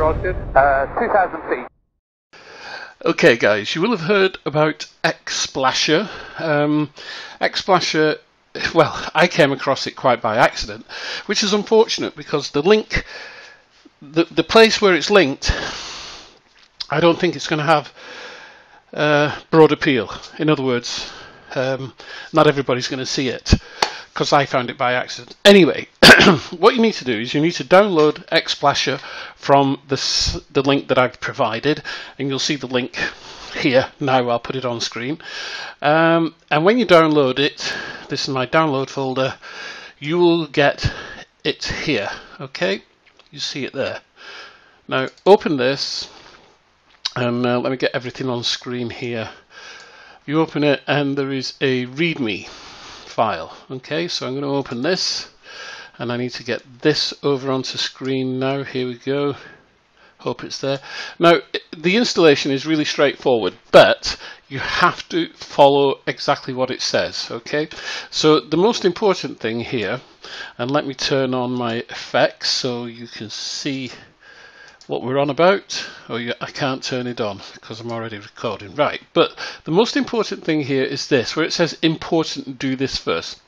Roger. 2,000 feet. Okay guys, you will have heard about Xsplasher. Xsplasher, well, I came across it quite by accident, which is unfortunate because the link, the place where it's linked, I don't think it's going to have broad appeal. In other words, not everybody's going to see it because I found it by accident. Anyway, what you need to do is you need to download Xsplasher from the link that I've provided, and you'll see the link here now. I'll put it on screen, and when you download it, this is my download folder, you will get it here. Okay, you see it there. Now open this, and let me get everything on screen here. You open it and there is a readme file. Okay, so I'm going to open this and I need to get this over onto screen now. Here we go. Hope it's there. Now the installation is really straightforward, but you have to follow exactly what it says. Okay, so the most important thing here, and let me turn on my effects so you can see what we're on about. Oh yeah, I can't turn it on because I'm already recording. Right, but the most important thing here is this, where it says important, do this first.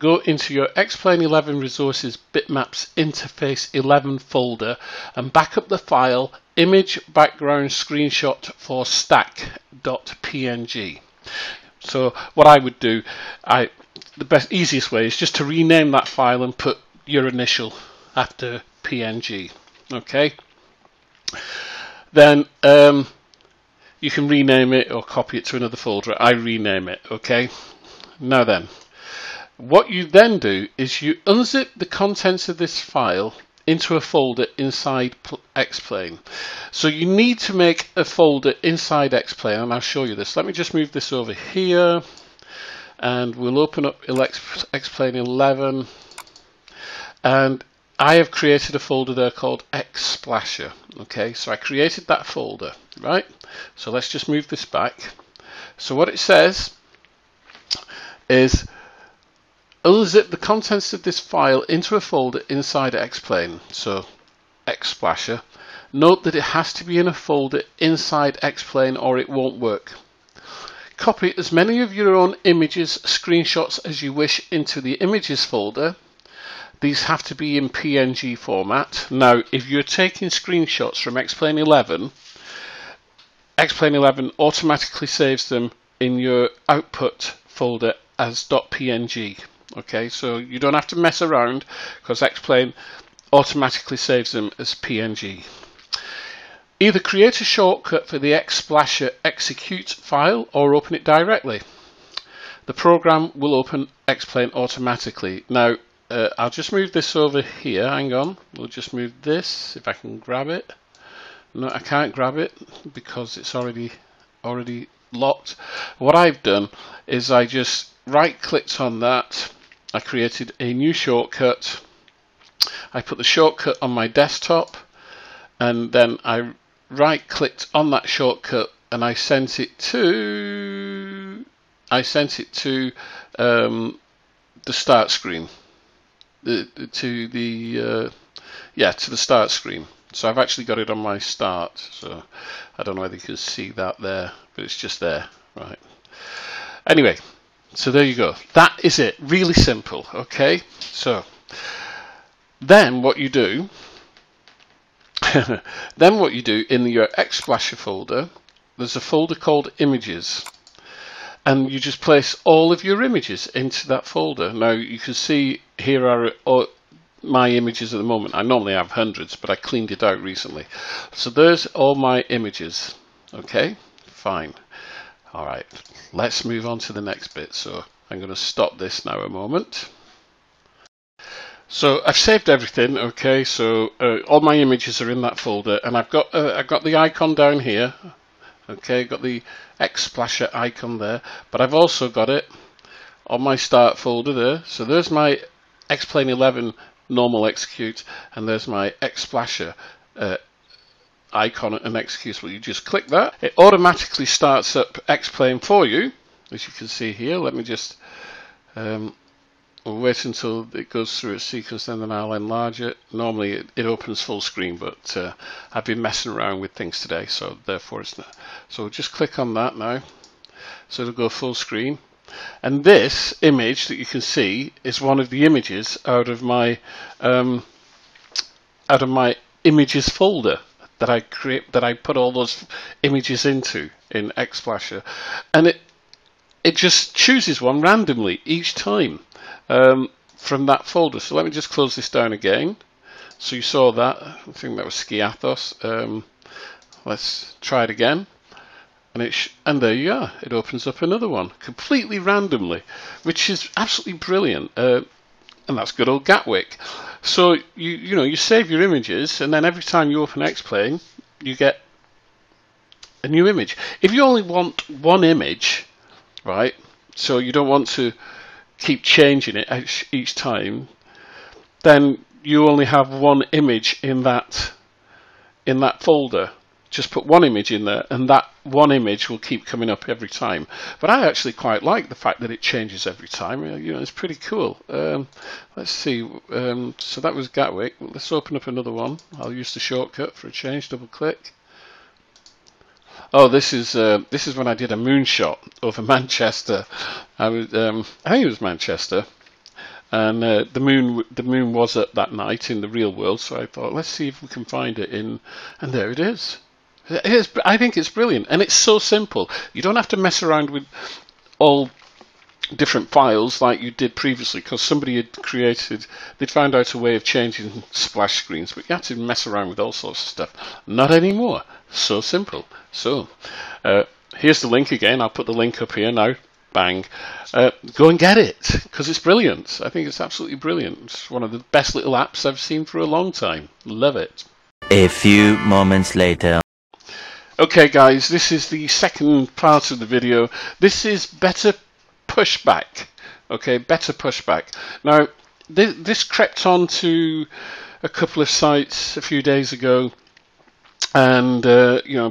Go into your Xplane 11 resources bitmaps interface 11 folder and back up the file image background screenshot for stack.png. So what I would do, the easiest way is just to rename that file and put your initial after png. Okay, then you can rename it or copy it to another folder. I rename it. Okay, now then, what you then do is you unzip the contents of this file into a folder inside Xplane. So you need to make a folder inside Xplane, and I'll show you this. Let me just move this over here and we'll open up Xplane 11, and I have created a folder there called Xsplasher. Okay, so I created that folder, right? So let's just move this back. So what it says is unzip the contents of this file into a folder inside Xplane. So Xsplasher. Note that it has to be in a folder inside Xplane or it won't work. Copy as many of your own images, screenshots as you wish into the images folder. These have to be in PNG format. Now, if you're taking screenshots from Xplane 11, Xplane 11 automatically saves them in your output folder as .png. Okay, so you don't have to mess around because Xplane automatically saves them as PNG. Either create a shortcut for the Xsplasher execute file or open it directly. The program will open Xplane automatically. Now, I'll just move this over here. Hang on, we'll just move this if I can grab it. No, I can't grab it because it's already locked. What I've done is I just right-clicked on that. I created a new shortcut. I put the shortcut on my desktop, and then I right-clicked on that shortcut and I sent it to the start screen. To the start screen. So I've actually got it on my start, so I don't know whether you can see that there, but it's just there, right? Anyway, so there you go. That is it. Really simple. Okay, so then what you do in your Xsplasher folder, there's a folder called images, and you just place all of your images into that folder. Now you can see here are my images at the moment. I normally have hundreds, but I cleaned it out recently. So there's all my images. Okay, fine. All right, let's move on to the next bit. So I'm going to stop this now a moment. So I've saved everything. Okay, so all my images are in that folder, and I've got the icon down here. Okay, got the Xsplasher icon there, but I've also got it on my start folder there. So there's my Xplane 11 normal execute, and there's my Xsplasher icon and executable. You just click that, it automatically starts up Xplane for you, as you can see here. Let me just We'll wait until it goes through its sequence, and then I'll enlarge it. Normally it opens full screen, but I've been messing around with things today, so therefore it's not. So we'll just click on that now, so it'll go full screen. And this image that you can see is one of the images out of my images folder that I put all those images into in Xsplasher, and it just chooses one randomly each time from that folder. So let me just close this down again. So you saw that. I think that was Skiathos. Let's try it again. And there you are. It opens up another one completely randomly, which is absolutely brilliant. And that's good old Gatwick. So you save your images, and then every time you open Xplane, you get a new image. If you only want one image, right? So you don't want to keep changing it each time, then you only have one image in that folder. Just put one image in there, and that one image will keep coming up every time. But I actually quite like the fact that it changes every time. It's pretty cool. Let's see. So that was Gatwick. Let's open up another one. I'll use the shortcut for a change. Double click. Oh, this is when I did a moonshot over Manchester. I think it was Manchester, and the moon was up that night in the real world. So I thought, let's see if we can find it and there it is. I think it's brilliant, and it's so simple. You don't have to mess around with all different files like you did previously, because somebody they'd found out a way of changing splash screens, but you had to mess around with all sorts of stuff. Not anymore. So simple. So here's the link again. I'll put the link up here now. Bang. Go and get it, because it's brilliant. I think it's absolutely brilliant. It's one of the best little apps I've seen for a long time. Love it. A few moments later. Okay guys, this is the second part of the video. This is Better Pushback. Okay, Better Pushback. Now, this crept onto a couple of sites a few days ago, and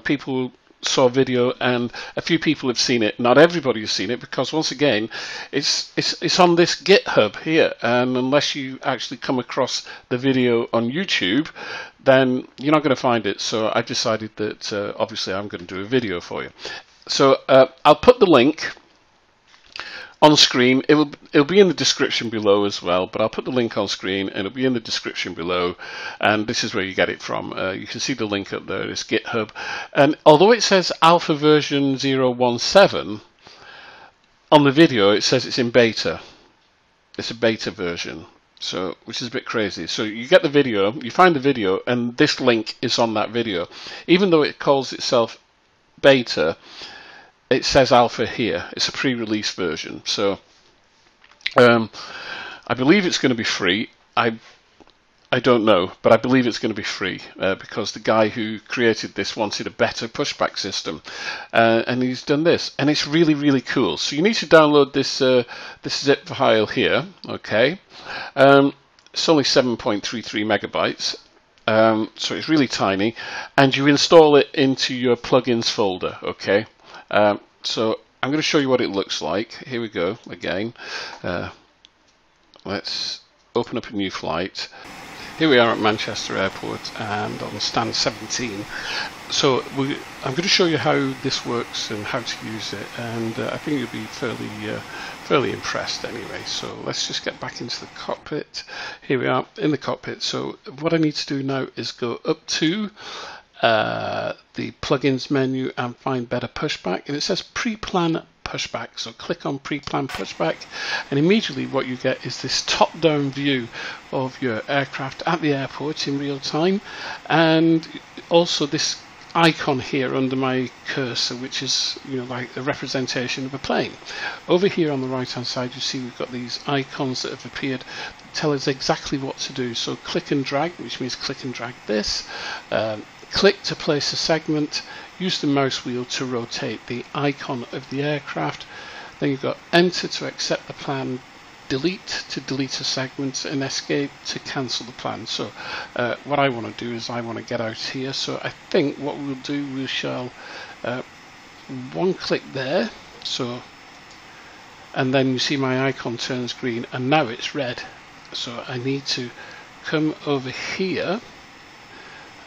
people saw a video, and a few people have seen it. Not everybody has seen it, because once again, it's on this GitHub here, and unless you actually come across the video on YouTube, then you're not going to find it. So I decided that obviously I'm going to do a video for you. So I'll put the link on screen. It'll be in the description below as well, but I'll put the link on screen, and it'll be in the description below, and this is where you get it from. You can see the link up there. It's GitHub, and although it says alpha version 0.17 on the video, it says it's in beta. It's a beta version, so which is a bit crazy. So you get the video, you find the video, and this link is on that video. Even though it calls itself beta, it says alpha here. It's a pre-release version. So I believe it's going to be free. I don't know, but I believe it's going to be free because the guy who created this wanted a better pushback system, and he's done this, and it's really, really cool. So you need to download this zip file here. Okay, it's only 7.33 megabytes, so it's really tiny, and you install it into your plugins folder. Okay, so I'm going to show you what it looks like. Here we go again. Let's open up a new flight. Here we are at Manchester Airport and on stand 17. So I'm going to show you how this works and how to use it, and I think you'll be fairly impressed anyway. So let's just get back into the cockpit. Here we are in the cockpit. So what I need to do now is go up to the plugins menu and find Better Pushback, and it says pre-plan pushback. So click on pre-plan pushback, and immediately what you get is this top-down view of your aircraft at the airport in real time, and also this icon here under my cursor, which is like a representation of a plane. Over here on the right hand side, you see we've got these icons that have appeared that tell us exactly what to do. So click and drag, which means click and drag this. Click to place a segment, use the mouse wheel to rotate the icon of the aircraft, then you've got enter to accept the plan, delete to delete a segment, and escape to cancel the plan. So what I want to do is I want to get out here, so I think what we'll do, we shall one click there, so and then you see my icon turns green, and now it's red. So I need to come over here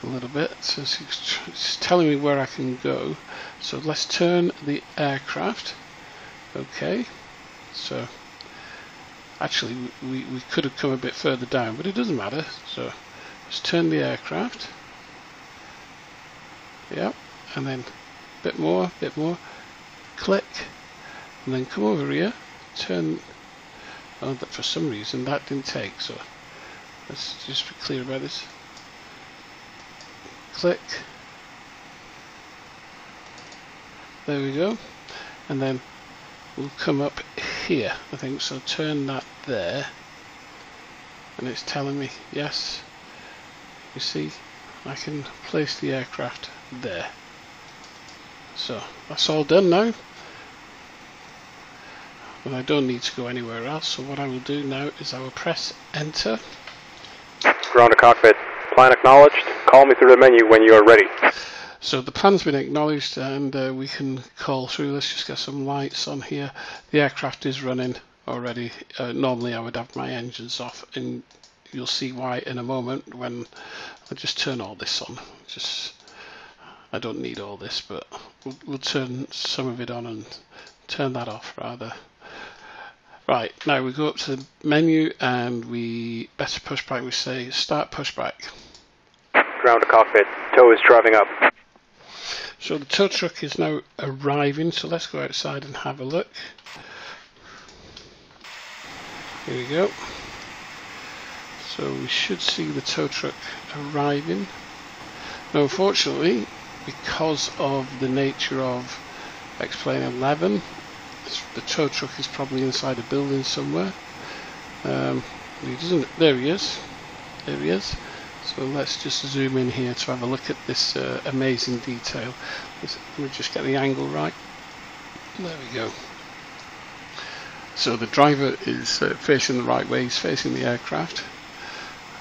a little bit, so it's telling me where I can go. So let's turn the aircraft. Okay, so actually we could have come a bit further down, but it doesn't matter. So let's turn the aircraft. Yeah, and then a bit more, click, and then come over here, turn. Oh, but for some reason that didn't take, so let's just be clear about this. Click, there we go, and then we'll come up here, I think. So turn that there, and it's telling me yes. You see, I can place the aircraft there. So that's all done now, and I don't need to go anywhere else. So what I will do now is I will press enter. Ground to cockpit, plan acknowledged. Call me through the menu when you are ready. So the plan's been acknowledged, and we can call through. Let's just get some lights on here. The aircraft is running already. Normally I would have my engines off, and you'll see why in a moment when I just turn all this on. I don't need all this, but we'll turn some of it on and turn that off rather. Right, now we go up to the menu and we better pushback. We say start pushback. Ground to cockpit, tow is driving up. So the tow truck is now arriving, so let's go outside and have a look. Here we go. So we should see the tow truck arriving. Now unfortunately, because of the nature of Xplane 11, the tow truck is probably inside a building somewhere. He doesn't. There he is. There he is. So let's just zoom in here to have a look at this amazing detail. Let me just get the angle right. There we go. So the driver is facing the right way. He's facing the aircraft,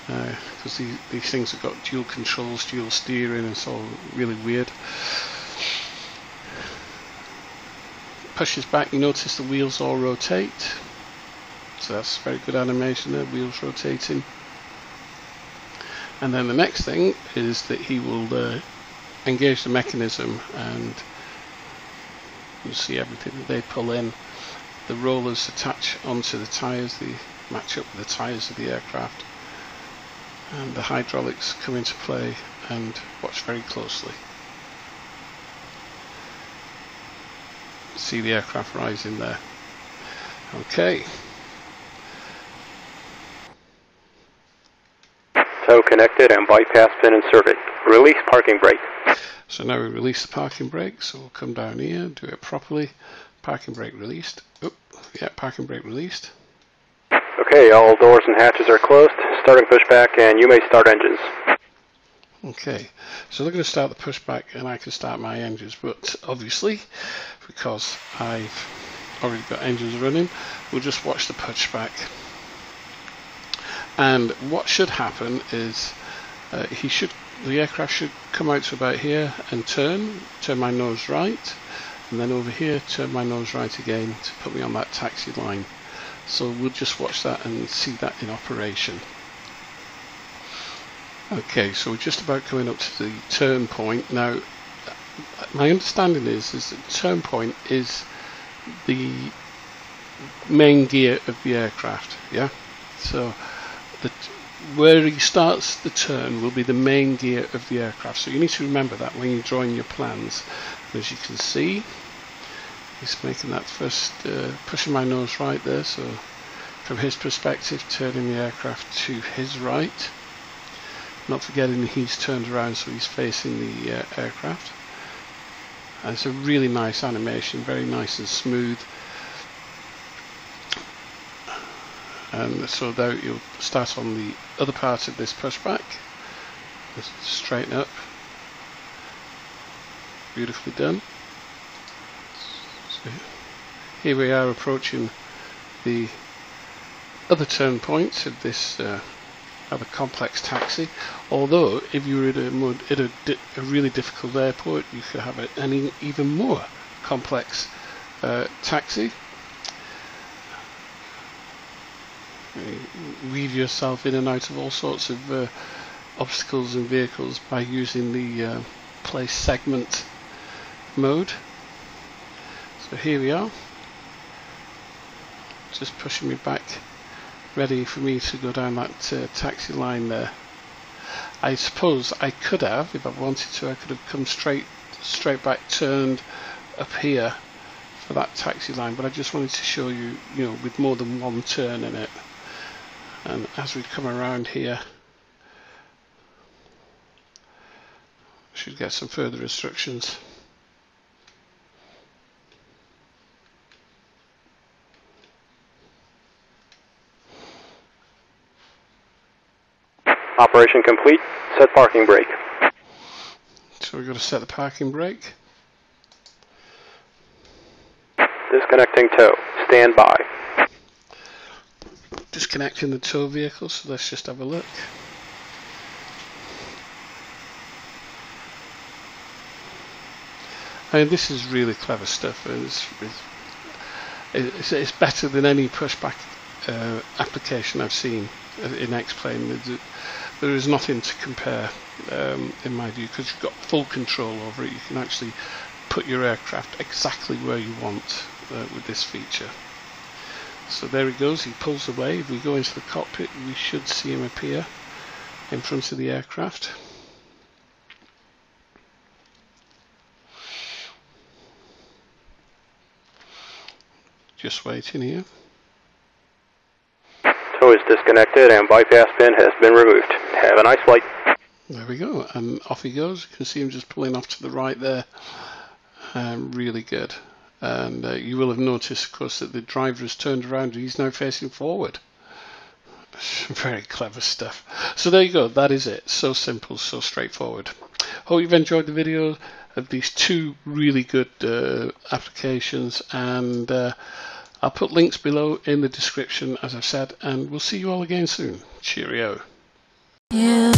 because these things have got dual controls, dual steering, and it's all really weird. Pushes back, you notice the wheels all rotate, so that's very good animation there, wheels rotating. And then the next thing is that he will engage the mechanism, and you'll see everything that they pull in. The rollers attach onto the tyres, they match up with the tyres of the aircraft, and the hydraulics come into play, and watch very closely. See the aircraft rising there. Okay. Tow connected and bypass pin inserted. Release parking brake. So now we release the parking brake, so we'll come down here, do it properly. Parking brake released. Oh, yeah, parking brake released. Okay, all doors and hatches are closed. Starting pushback, and you may start engines. Okay, so they're going to start the pushback and I can start my engines, but obviously, because I've already got engines running, we'll just watch the pushback. And what should happen is the aircraft should come out to about here and turn my nose right, and then over here turn my nose right again to put me on that taxi line. So we'll just watch that and see that in operation. Okay, so we're just about coming up to the turn point. Now, my understanding is that the turn point is the main gear of the aircraft, yeah? So where he starts the turn will be the main gear of the aircraft. So you need to remember that when you're drawing your plans. And as you can see, he's making that first, pushing my nose right there. So from his perspective, turning the aircraft to his right. Not forgetting he's turned around, so he's facing the aircraft. And it's a really nice animation, very nice and smooth. And so now you'll start on the other part of this pushback. Just straighten up. Beautifully done. So here we are approaching the other turn points of this rather complex taxi. Although if you were at a really difficult airport, you could have an even more complex taxi. weave yourself in and out of all sorts of obstacles and vehicles by using the place segment mode. So here we are, just pushing me back, ready for me to go down that taxi line there. I suppose I could have, if I wanted to, I could have come straight back, turned up here for that taxi line, but I just wanted to show you, with more than one turn in it. And as we come around here, we should get some further instructions. Operation complete. Set parking brake. So we've got to set the parking brake. Disconnecting tow. Stand by. Disconnecting the tow vehicle, so let's just have a look. I mean, this is really clever stuff. It's better than any pushback application I've seen in Xplane. There is nothing to compare in my view, because you've got full control over it. You can actually put your aircraft exactly where you want with this feature. So there he goes, he pulls away. If we go into the cockpit, we should see him appear in front of the aircraft. Just waiting here. Tow is disconnected and bypass pin has been removed. Have a nice flight. There we go, and off he goes. You can see him just pulling off to the right there. Really good. And you will have noticed, of course, that the driver has turned around and he's now facing forward. Very clever stuff. So there you go, that is it. So simple, so straightforward. Hope you've enjoyed the video of these two really good applications, and I'll put links below in the description, as I've said, and we'll see you all again soon. Cheerio. Yeah.